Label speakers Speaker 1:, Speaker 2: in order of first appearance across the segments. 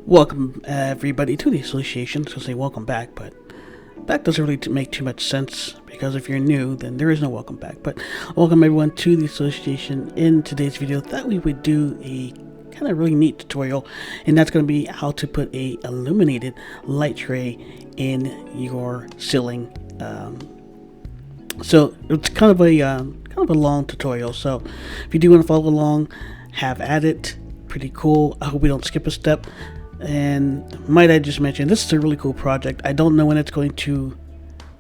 Speaker 1: Welcome everybody to the association. I was going to say welcome back, but that doesn't really make too much sense because if you're new, then there is no welcome back. But welcome everyone to the association. In today's video, thought we would do a kind of really neat tutorial, and that's going to be how to put a illuminated light tray in your ceiling. So it's kind of a long tutorial. So if you do want to follow along, have at it. Pretty cool. I hope we don't skip a step. And might I just mention, this is a really cool project. I don't know when it's going to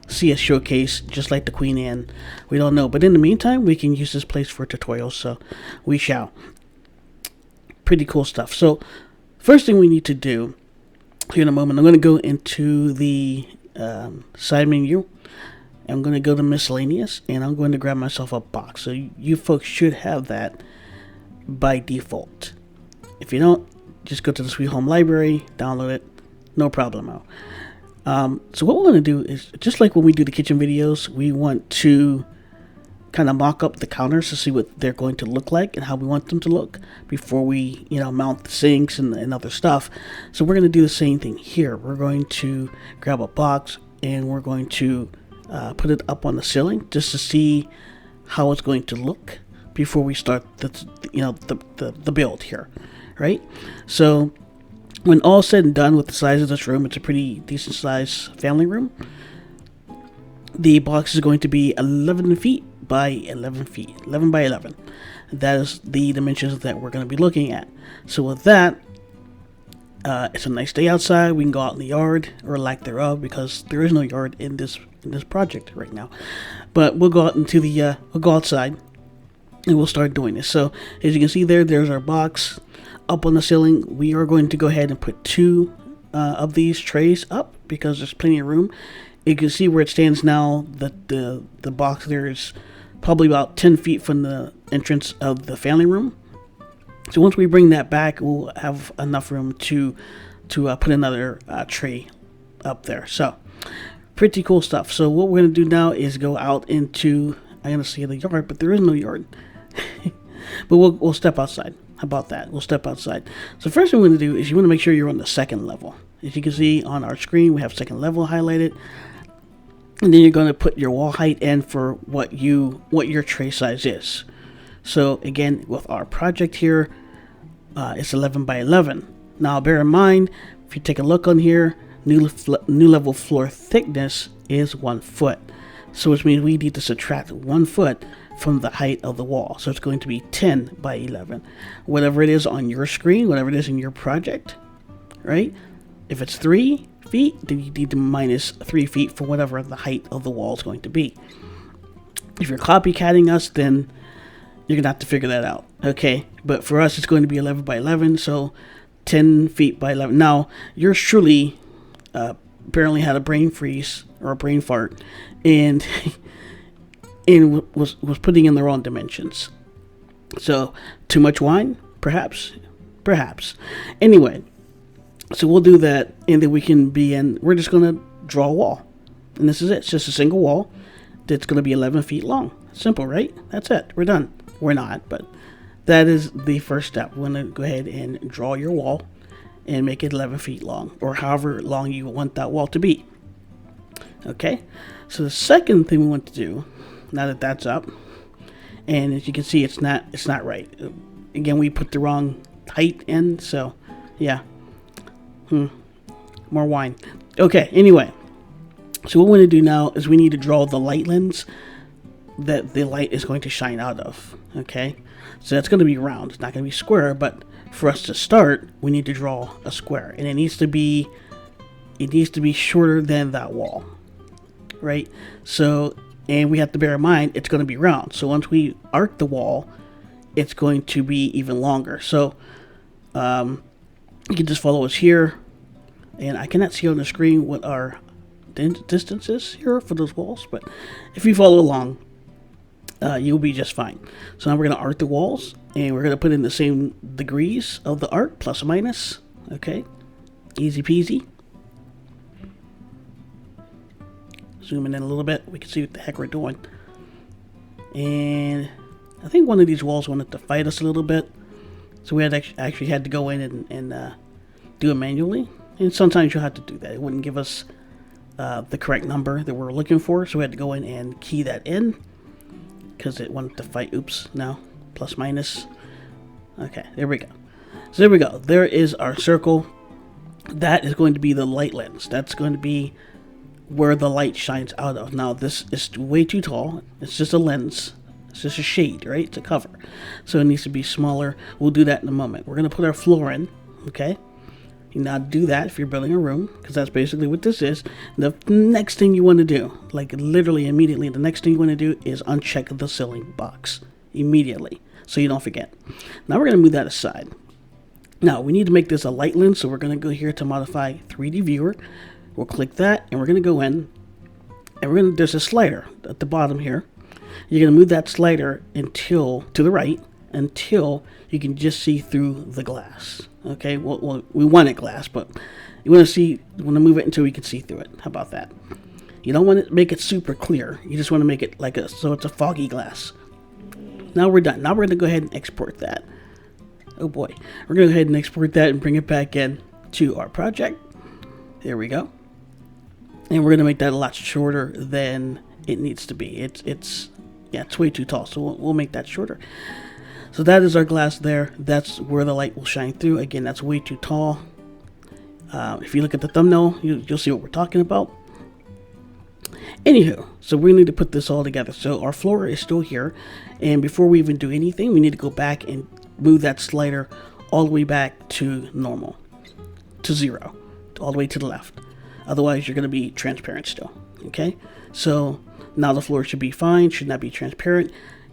Speaker 1: see a showcase, just like the Queen Anne. We don't know, but in the meantime, we can use this place for tutorials, so we shall. Pretty cool stuff. So, first thing we need to do here in a moment, I'm going to go into the side menu. I'm going to go to miscellaneous, and I'm going to grab myself a box. So you folks should have that by default. If you don't, just go to the Sweet Home Library, download it, no problemo. So what we're going to do is, just like when we do the kitchen videos, we want to kind of mock up the counters to see what they're going to look like and how we want them to look before we, mount the sinks and other stuff. So we're going to do the same thing here. We're going to grab a box and we're going to put it up on the ceiling just to see how it's going to look before we start the build here. Right? So when all said and done with the size of this room, it's a pretty decent size family room. The box is going to be 11 feet by 11 feet, 11 by 11. That is the dimensions that we're going to be looking at. So with that, it's a nice day outside. We can go out in the yard, or lack thereof, because there is no yard in this project right now. But we'll go out into we'll go outside and we'll start doing this. So as you can see there's our box up on the ceiling. We are going to go ahead and put two of these trays up because there's plenty of room. You can see where it stands now that the box there is probably about 10 feet from the entrance of the family room. So once we bring that back, we'll have enough room to put another tray up there. So pretty cool stuff. So what we're going to do now is go out into, I'm going to say the yard, but there is no yard. But we'll step outside. How about that? We'll step outside. So first thing we're going to do is you want to make sure you're on the second level. As you can see on our screen, we have second level highlighted. And then you're going to put your wall height in for what your tray size is. So again, with our project here, it's 11 by 11. Now bear in mind, if you take a look on here, new level floor thickness is 1 foot. So which means we need to subtract 1 foot from the height of the wall. So it's going to be 10 by 11. Whatever it is on your screen, whatever it is in your project, right? If it's 3 feet, then you need to minus 3 feet for whatever the height of the wall is going to be. If you're copycatting us, then you're going to have to figure that out. Okay, but for us, it's going to be 11 by 11, so 10 feet by 11. Now, yours truly apparently had a brain freeze or a brain fart, and was putting in the wrong dimensions. So too much wine, perhaps. Anyway, so we'll do that, and then we're just gonna draw a wall, and this is it. It's just a single wall that's gonna be 11 feet long. Simple, right? That's it. We're done. We're not, but that is the first step. We're gonna go ahead and draw your wall and make it 11 feet long, or however long you want that wall to be. Okay, so the second thing we want to do, now that that's up, and as you can see, it's not right. Again, we put the wrong height in, so yeah. More wine. Okay, anyway, so what we're going to do now is we need to draw the light lens that the light is going to shine out of. Okay, so that's going to be round. It's not going to be square, but for us to start, we need to draw a square, and it needs to be shorter than that wall, right? So, and we have to bear in mind it's going to be round. So once we arc the wall, it's going to be even longer. So you can just follow us here, and I cannot see on the screen what our distance is here for those walls, but if you follow along, you'll be just fine. So now we're going to arc the walls, and we're going to put in the same degrees of the arc, plus or minus. Okay, easy peasy. Zooming in a little bit, we can see what the heck we're doing. And I think one of these walls wanted to fight us a little bit, so we had actually had to go in and do it manually. And sometimes you'll have to do that. It wouldn't give us the correct number that we're looking for, so we had to go in and key that in because it wanted to fight. Oops, no, plus minus. Okay, there we go. So there we go. There is our circle. That is going to be the light lens. That's going to be where the light shines out of. Now this is way too tall. It's just a lens. It's just a shade, right? It's a cover. So it needs to be smaller. We'll do that in a moment. We're going to put our floor in, okay? You now do that if you're building a room, because that's basically what this is. The next thing you want to do, like literally immediately, the next thing you want to do is uncheck the ceiling box immediately, so you don't forget. Now we're going to move that aside. Now we need to make this a light lens, so we're going to go here to modify 3D viewer. We'll click that, and we're going to go in, and there's a slider at the bottom here. You're going to move that slider to the right, until you can just see through the glass. Okay, well, we want it glass, but you want to move it until we can see through it. How about that? You don't want to make it super clear. You just want to make it so it's a foggy glass. Now we're done. Now we're going to go ahead and export that. Oh boy, we're going to go ahead and export that and bring it back in to our project. There we go. And we're going to make that a lot shorter than it needs to be. It's way too tall, so we'll make that shorter. So that is our glass there. That's where the light will shine through. Again, that's way too tall. If you look at the thumbnail, you'll see what we're talking about. Anywho, so we need to put this all together. So our floor is still here. And before we even do anything, we need to go back and move that slider all the way back to normal. To 0. All the way to the left. Otherwise, you're going to be transparent still. Okay? So now the floor should be fine. Should not be transparent.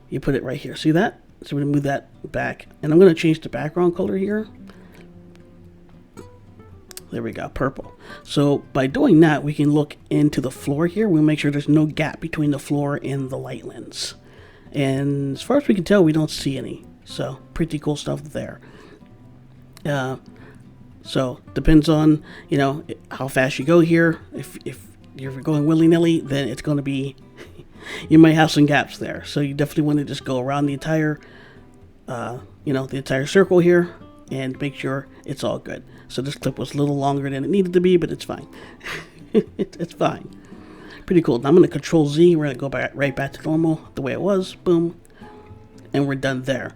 Speaker 1: You put it right here. See that? So we're going to move that back. And I'm going to change the background color here. There we go, purple. So by doing that, we can look into the floor here. We'll make sure there's no gap between the floor and the light lens. And as far as we can tell, we don't see any. So pretty cool stuff there. So depends on, how fast you go here. If you're going willy-nilly, then it's going to be... you might have some gaps there, so you definitely want to just go around the entire, the entire circle here and make sure it's all good. So this clip was a little longer than it needed to be, but it's fine. It's fine. Pretty cool. Now I'm going to Control Z. We're going to go right back to normal, the way it was. Boom. And we're done there.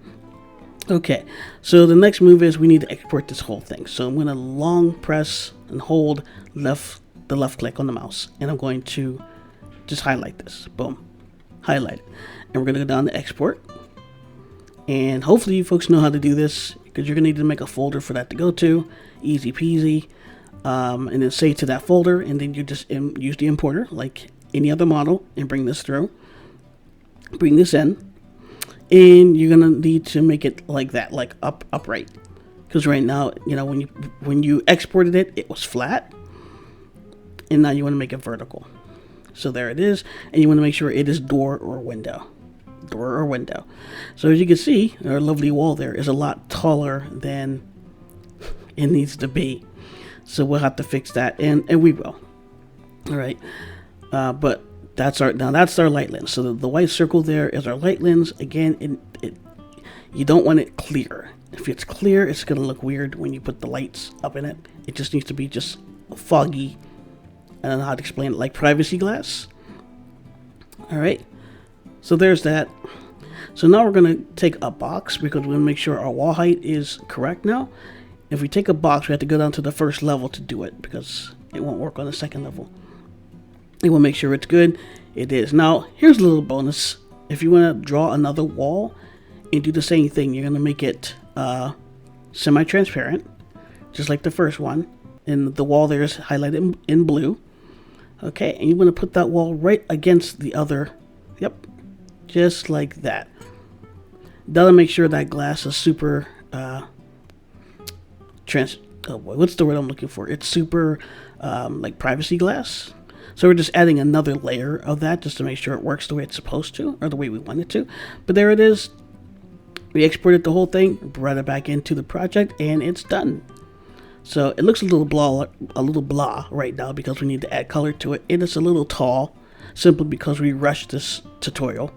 Speaker 1: Okay, so the next move is we need to export this whole thing. So I'm going to long press and hold the left click on the mouse, and I'm going to just highlight this. Boom. Highlight it. And we're going to go down to export. And hopefully you folks know how to do this, because you're going to need to make a folder for that to go to. Easy peasy. And then save to that folder, and then you just use the importer like any other model and bring this through. Bring this in. And you're going to need to make it like that, like upright. Because right now, when you exported it, it was flat. And now you want to make it vertical. So there it is, and you want to make sure it is door or window. Door or window. So as you can see, our lovely wall there is a lot taller than it needs to be. So we'll have to fix that, and we will. All right, but that's our light lens. So the white circle there is our light lens. Again, you don't want it clear. If it's clear, it's going to look weird when you put the lights up in it. It just needs to be just foggy. I don't know how to explain it, like privacy glass. Alright, so there's that. So now we're going to take a box, because we want to make sure our wall height is correct now. If we take a box, we have to go down to the first level to do it, because it won't work on the second level. You want to make sure it's good. It is. Now, here's a little bonus. If you want to draw another wall and do the same thing, you're going to make it semi-transparent, just like the first one. And the wall there is highlighted in blue. Okay, and you want to put that wall right against the other. Yep, just like that. That'll make sure that glass is super what's the word I'm looking for? It's super like privacy glass. So we're just adding another layer of that just to make sure it works the way it's supposed to, or the way we want it to. But there it is. We exported the whole thing, brought it back into the project, and it's done. So it looks a little blah right now because we need to add color to it. It is a little tall, simply because we rushed this tutorial.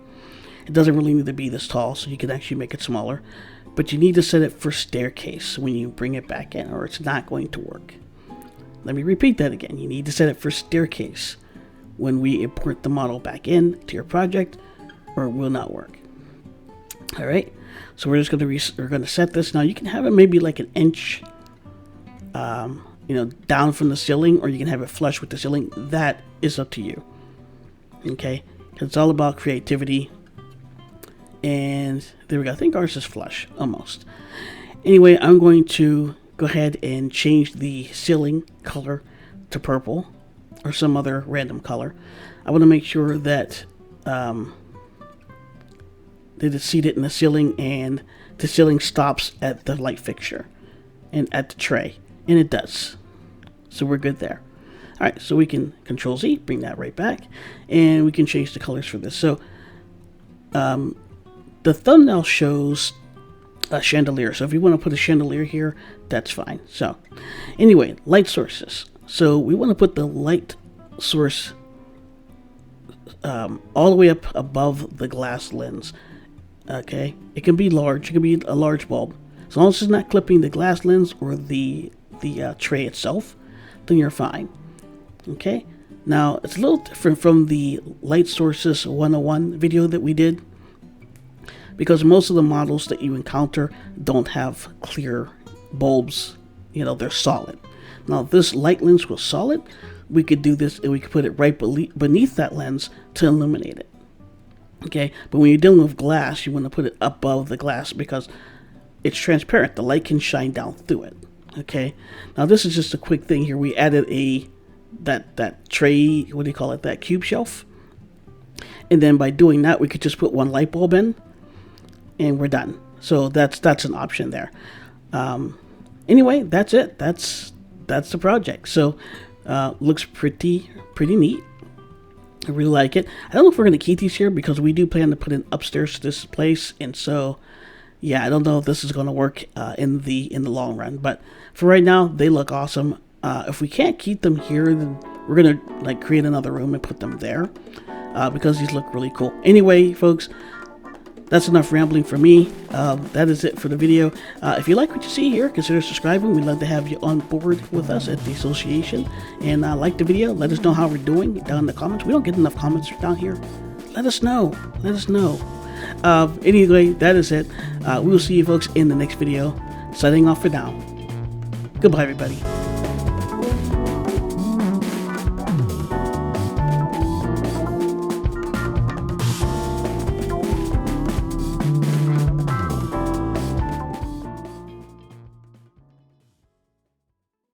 Speaker 1: It doesn't really need to be this tall, so you can actually make it smaller. but you need to set it for staircase when you bring it back in, or it's not going to work. Let me repeat that again. You need to set it for staircase when we import the model back in to your project, or it will not work. All right, so we're just going to set this. Now you can have it maybe like an inch, down from the ceiling, or you can have it flush with the ceiling. That is up to you. Okay, it's all about creativity. And there we go. I think ours is flush, almost. Anyway, I'm going to go ahead and change the ceiling color to purple or some other random color. I want to make sure that it's seated in the ceiling and the ceiling stops at the light fixture and at the tray, and it does. So we're good there. All right, so we can Control Z, bring that right back, and we can change the colors for this. So the thumbnail shows a chandelier. So if you want to put a chandelier here, that's fine. So anyway, light sources. So we want to put the light source all the way up above the glass lens. Okay, it can be large. It can be a large bulb. As long as it's not clipping the glass lens or the tray itself, then you're fine. Okay, now it's a little different from the Light Sources 101 video that we did, because most of the models that you encounter don't have clear bulbs. They're solid. Now if this light lens was solid, we could do this and we could put it right beneath that lens to illuminate it. Okay, but when you're dealing with glass, you want to put it above the glass because it's transparent. The light can shine down through it. Okay, now this is just a quick thing here. We added that tray, what do you call it, that cube shelf, and then by doing that we could just put one light bulb in and we're done. So that's an option there. Anyway, that's it. That's the project. So looks pretty neat. I really like it. I don't know if we're going to keep these here because we do plan to put it upstairs to this place, and so yeah, I don't know if this is going to work in the long run, but for right now they look awesome. If we can't keep them here, then we're going to create another room and put them there because these look really cool. Anyway, folks, that's enough rambling for me. That is it for the video. If you like what you see here, consider subscribing. We'd love to have you on board with us at the association. And like the video, let us know how we're doing down in the comments. We don't get enough comments down here. Let us know. Let us know. Anyway, that is it. We will see you folks in the next video. Signing off for now. Goodbye, everybody.